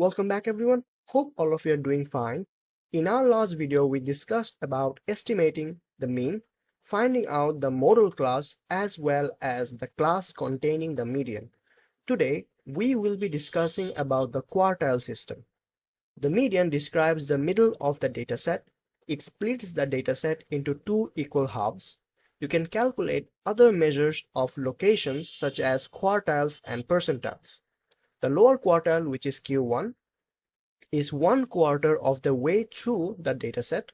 Welcome back everyone. Hope all of you are doing fine. In our last video, we discussed about estimating the mean, finding out the model class as well as the class containing the median. Today, we will be discussing about the quartile system. The median describes the middle of the dataset. It splits the dataset into two equal halves. You can calculate other measures of locations such as quartiles and percentiles. The lower quartile, which is Q1, is 1/4 of the way through the dataset.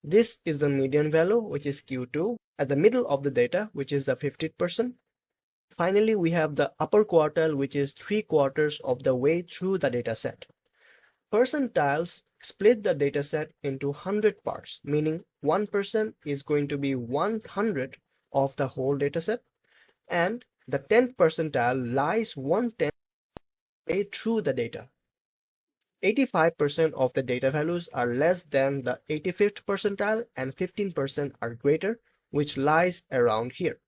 This is the median value, which is Q2, at the middle of the data, which is the 50%. Finally, we have the upper quartile, which is 3/4 of the way through the dataset. Percentiles split the dataset into 100 parts, meaning 1% is going to be 1/100 of the whole dataset, and the 10th percentile lies 1/10 way through the data. 85% of the data values are less than the 85th percentile and 15% are greater, which lies around here.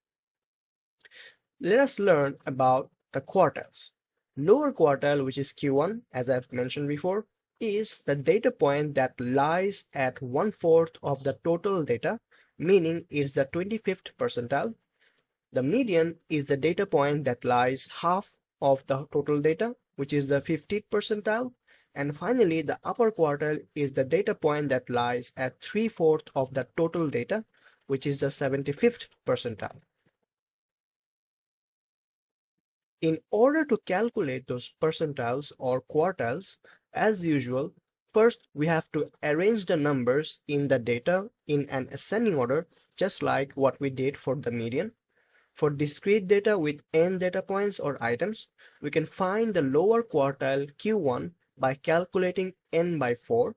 Let us learn about the quartiles. Lower quartile, which is Q1, as I've mentioned before, is the data point that lies at 1/4 of the total data, meaning it's the 25th percentile. The median is the data point that lies half of the total data, which is the 50th percentile. And finally, the upper quartile is the data point that lies at 3/4 of the total data, which is the 75th percentile. In order to calculate those percentiles or quartiles, as usual, first we have to arrange the numbers in the data in an ascending order, just like what we did for the median. For discrete data with n data points or items, we can find the lower quartile Q1 by calculating n by 4.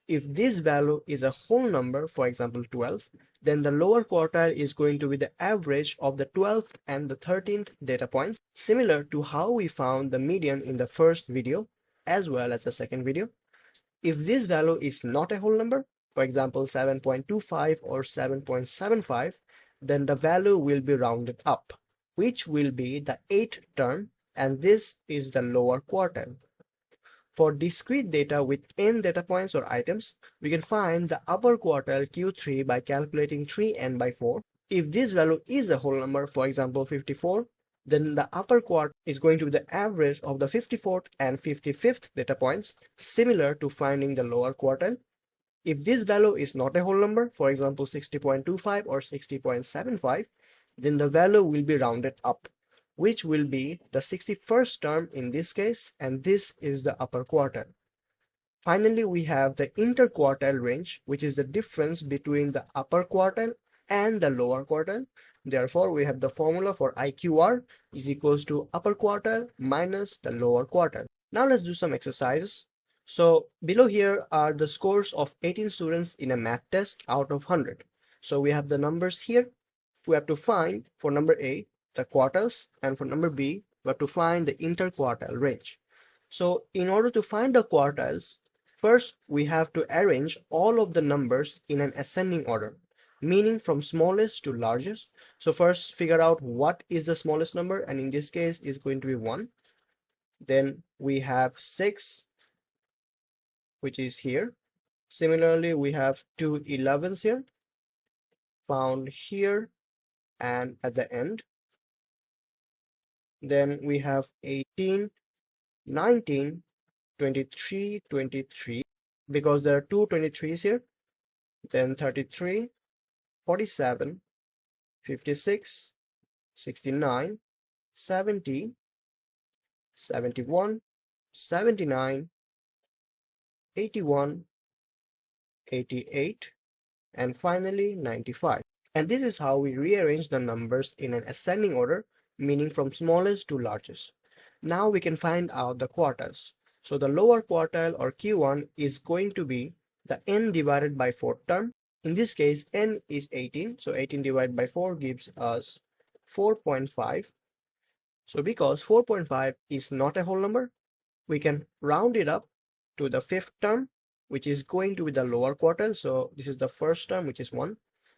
If this value is a whole number, for example 12, then the lower quartile is going to be the average of the 12th and the 13th data points, similar to how we found the median in the first video as well as the second video. If this value is not a whole number, for example 7.25 or 7.75, then the value will be rounded up, which will be the 8th term, and this is the lower quartile. For discrete data with n data points or items, we can find the upper quartile Q3 by calculating 3n by 4. If this value is a whole number, for example 54, then the upper quartile is going to be the average of the 54th and 55th data points, similar to finding the lower quartile. If this value is not a whole number, for example 60.25 or 60.75, then the value will be rounded up, which will be the 61st term in this case, and this is the upper quartile. Finally, we have the interquartile range, which is the difference between the upper quartile and the lower quartile. Therefore, we have the formula for IQR is equals to upper quartile minus the lower quartile. Now let's do some exercises. So below here are the scores of 18 students in a math test out of 100. So we have the numbers here. We have to find, for number A, the quartiles, and for number B, we have to find the interquartile range. So in order to find the quartiles, first we have to arrange all of the numbers in an ascending order, meaning from smallest to largest. So first figure out what is the smallest number, and in this case is going to be 1. Then we have 6, which is here. Similarly, we have 2 11s here, found here and at the end. Then we have 18, 19, 23, 23, because there are two 23s here. Then 33, 47, 56, 69, 70, 71, 79, 81, 88, and finally 95. And this is how we rearrange the numbers in an ascending order, meaning from smallest to largest. Now we can find out the quartiles. So the lower quartile or Q1 is going to be the n divided by 4 term. In this case, n is 18. So 18 divided by 4 gives us 4.5. So because 4.5 is not a whole number, we can round it up to the 5th term, which is going to be the lower quartile. So this is the first term, which is 1.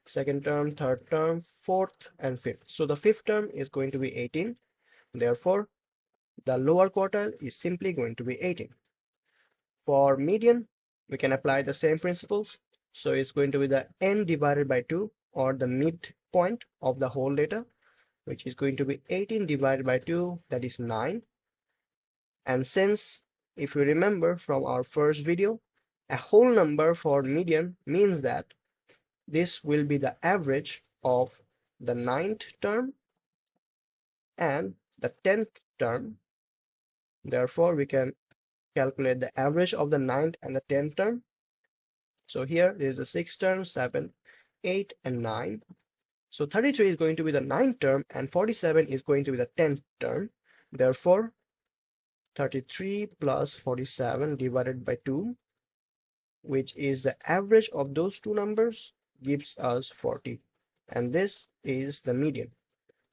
Second term, third term, fourth, and fifth. So the 5th term is going to be 18. Therefore, the lower quartile is simply going to be 18. For median, we can apply the same principles. So it's going to be the n divided by 2, or the midpoint of the whole data, which is going to be 18 divided by 2, that is 9. And since, if we remember from our first video, a whole number for median means that this will be the average of the 9th term and the 10th term. Therefore, we can calculate the average of the 9th and the 10th term. So here there is a 6th term, 7, 8, and 9. So 33 is going to be the 9th term and 47 is going to be the 10th term. Therefore, 33 plus 47 divided by 2, which is the average of those two numbers, gives us 40. And this is the median.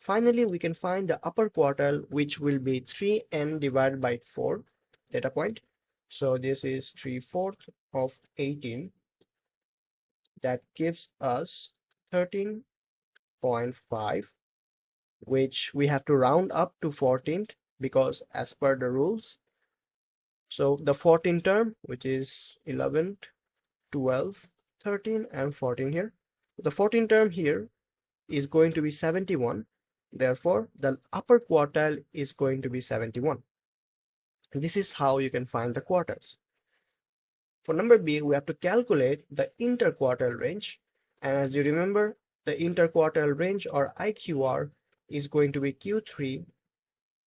Finally, we can find the upper quartile, which will be 3n divided by 4 data point. So this is 3/4 of 18. That gives us 13.5, which we have to round up to 14th because as per the rules. So the 14th term, which is 11, 12, 13, and 14 here. The 14th term here is going to be 71. Therefore, the upper quartile is going to be 71. This is how you can find the quartiles. For number B, we have to calculate the interquartile range. And as you remember, the interquartile range, or IQR, is going to be Q3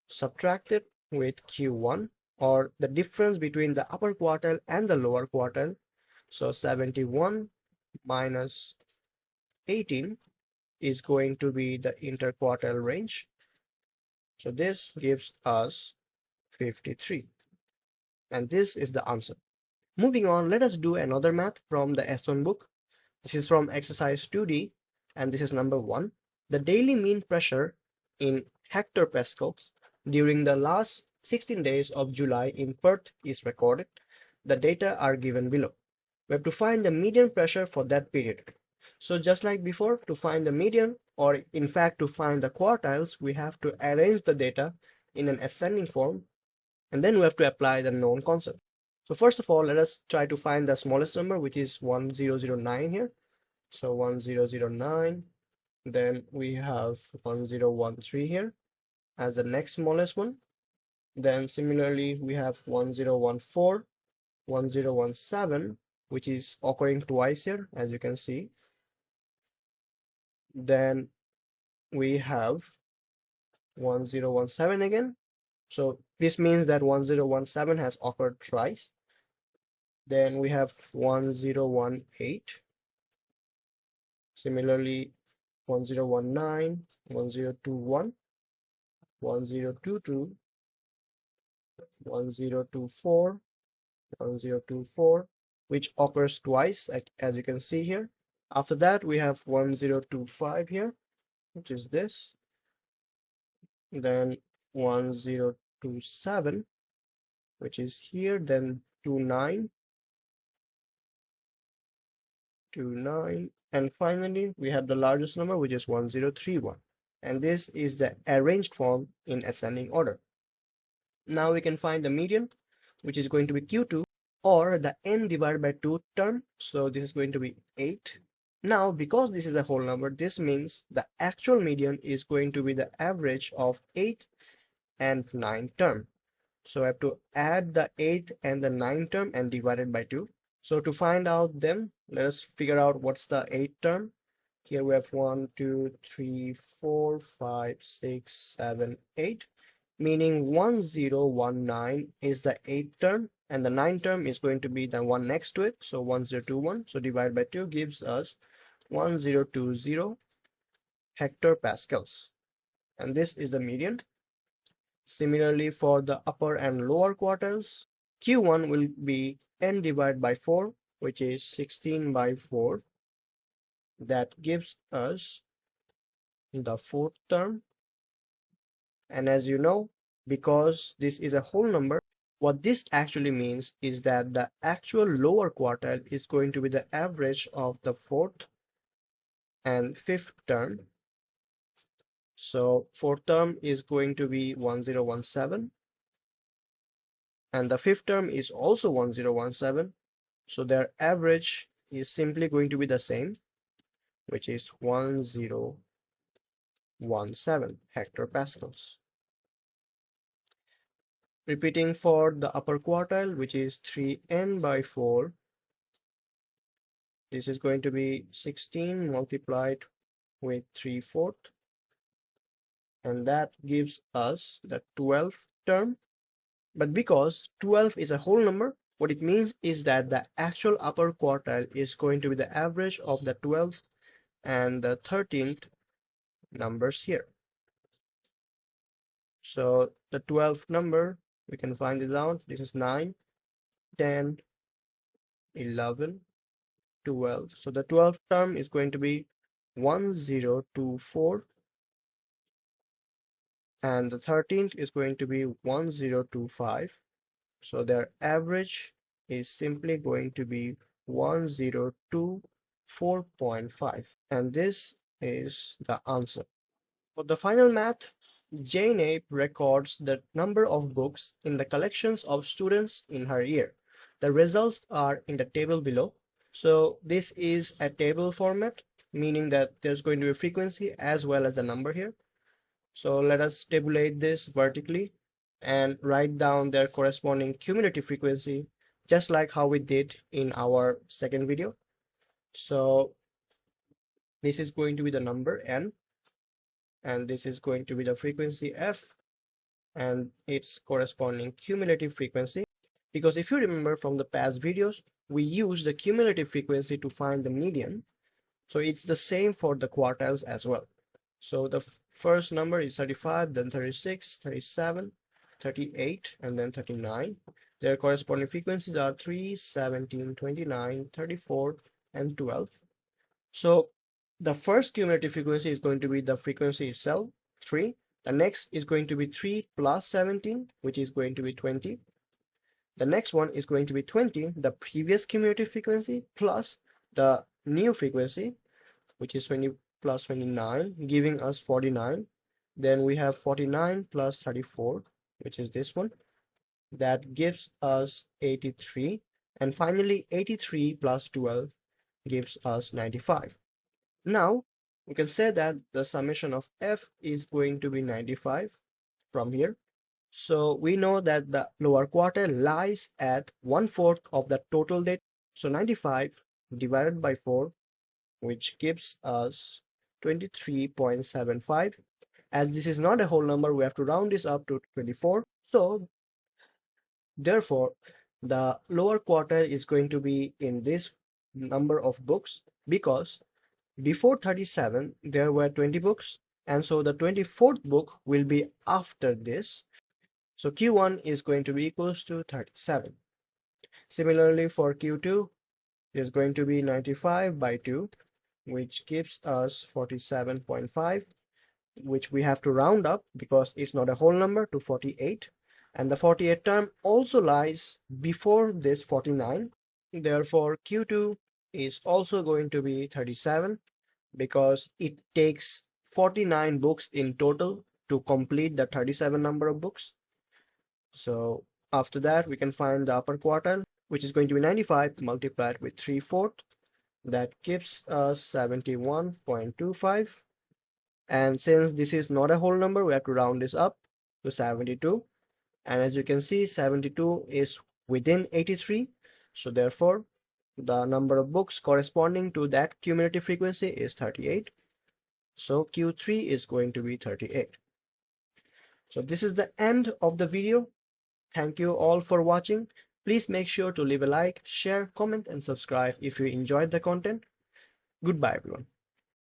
subtracted with Q1, or the difference between the upper quartile and the lower quartile. So 71 minus 18 is going to be the interquartile range. So this gives us 53. And this is the answer. Moving on, let us do another math from the S1 book. This is from exercise 2D, and this is number 1. The daily mean pressure in hectopascals during the last 16 days of July in Perth is recorded. The data are given below. We have to find the median pressure for that period. So just like before, to find the median, or in fact to find the quartiles, we have to arrange the data in an ascending form, and then we have to apply the known concept. So first of all, let us try to find the smallest number, which is 1009 here. So 1009, then we have 1013 here as the next smallest one. Then similarly, we have 1014, 1017, which is occurring twice here, as you can see. Then we have 1017 again. So this means that 1017 has occurred twice. Then we have 1018. Similarly, 1019, 1021, 1022, 1024, 1024, which occurs twice, as you can see here. After that, we have 1025 here, which is this. Then 1027, which is here. Then 29, 29, and finally we have the largest number, which is 1031. And this is the arranged form in ascending order. Now we can find the median, which is going to be Q2, or the n divided by 2 term. So this is going to be 8. Now, because this is a whole number, this means the actual median is going to be the average of 8 and 9 term. So I have to add the 8th and the 9th term and divide it by 2. So to find out them, let us figure out what's the 8th term. Here we have 1, 2, 3, 4, 5, 6, 7, 8. Meaning 1019 is the 8th term, and the 9th term is going to be the one next to it. So 1021. So divide by 2 gives us 1020 hectopascals. And this is the median. Similarly, for the upper and lower quartiles, Q1 will be n divided by 4, which is 16 by 4. That gives us the 4th term. And as you know, because this is a whole number, what this actually means is that the actual lower quartile is going to be the average of the 4th and 5th term. So 4th term is going to be 1017, and the fifth term is also 1017, so their average is simply going to be the same, which is 1017 hectopascals. Repeating for the upper quartile, which is 3n by 4, this is going to be 16 multiplied with 3/4, and that gives us the 12th term. But because 12 is a whole number, what it means is that the actual upper quartile is going to be the average of the 12th and the 13th numbers here. So the 12th number, we can find it out. This is 9, 10, 11, 12. So the 12th term is going to be 1024, and the 13th is going to be 1025. So their average is simply going to be 1024.5, and this is the answer. For the final math, Jane Ape records the number of books in the collections of students in her year. The results are in the table below. So this is a table format, meaning that there's going to be a frequency as well as the number here. So let us tabulate this vertically and write down their corresponding cumulative frequency, just like how we did in our second video. So this is going to be the number n, and this is going to be the frequency f, and its corresponding cumulative frequency. Because if you remember from the past videos, we use the cumulative frequency to find the median. So it's the same for the quartiles as well. So the first number is 35, then 36, 37, 38, and then 39. Their corresponding frequencies are 3, 17, 29, 34, and 12. So the first cumulative frequency is going to be the frequency itself, 3. The next is going to be 3 plus 17, which is going to be 20. The next one is going to be 20, the previous cumulative frequency, plus the new frequency, which is 20 plus 29, giving us 49. Then we have 49 plus 34, which is this one. That gives us 83. And finally, 83 plus 12 gives us 95. Now, we can say that the summation of f is going to be 95 from here. So we know that the lower quartile lies at 1/4 of the total data. So 95 divided by 4, which gives us 23.75. As this is not a whole number, we have to round this up to 24. So therefore, the lower quartile is going to be in this number of books, because before 37 there were 20 books, and so the 24th book will be after this. So Q1 is going to be equals to 37. Similarly for Q2, it is going to be 95 by 2, which gives us 47.5, which we have to round up because it's not a whole number, to 48. And the 48th term also lies before this 49. Therefore, Q2 is also going to be 37, because it takes 49 books in total to complete the 37 number of books. So after that, we can find the upper quartile, which is going to be 95 multiplied with 3/4. That gives us 71.25. And since this is not a whole number, we have to round this up to 72. And as you can see, 72 is within 83. So therefore, the number of books corresponding to that cumulative frequency is 38. So Q3 is going to be 38. So this is the end of the video. Thank you all for watching. Please make sure to leave a like, share, comment, and subscribe if you enjoyed the content. Goodbye, everyone.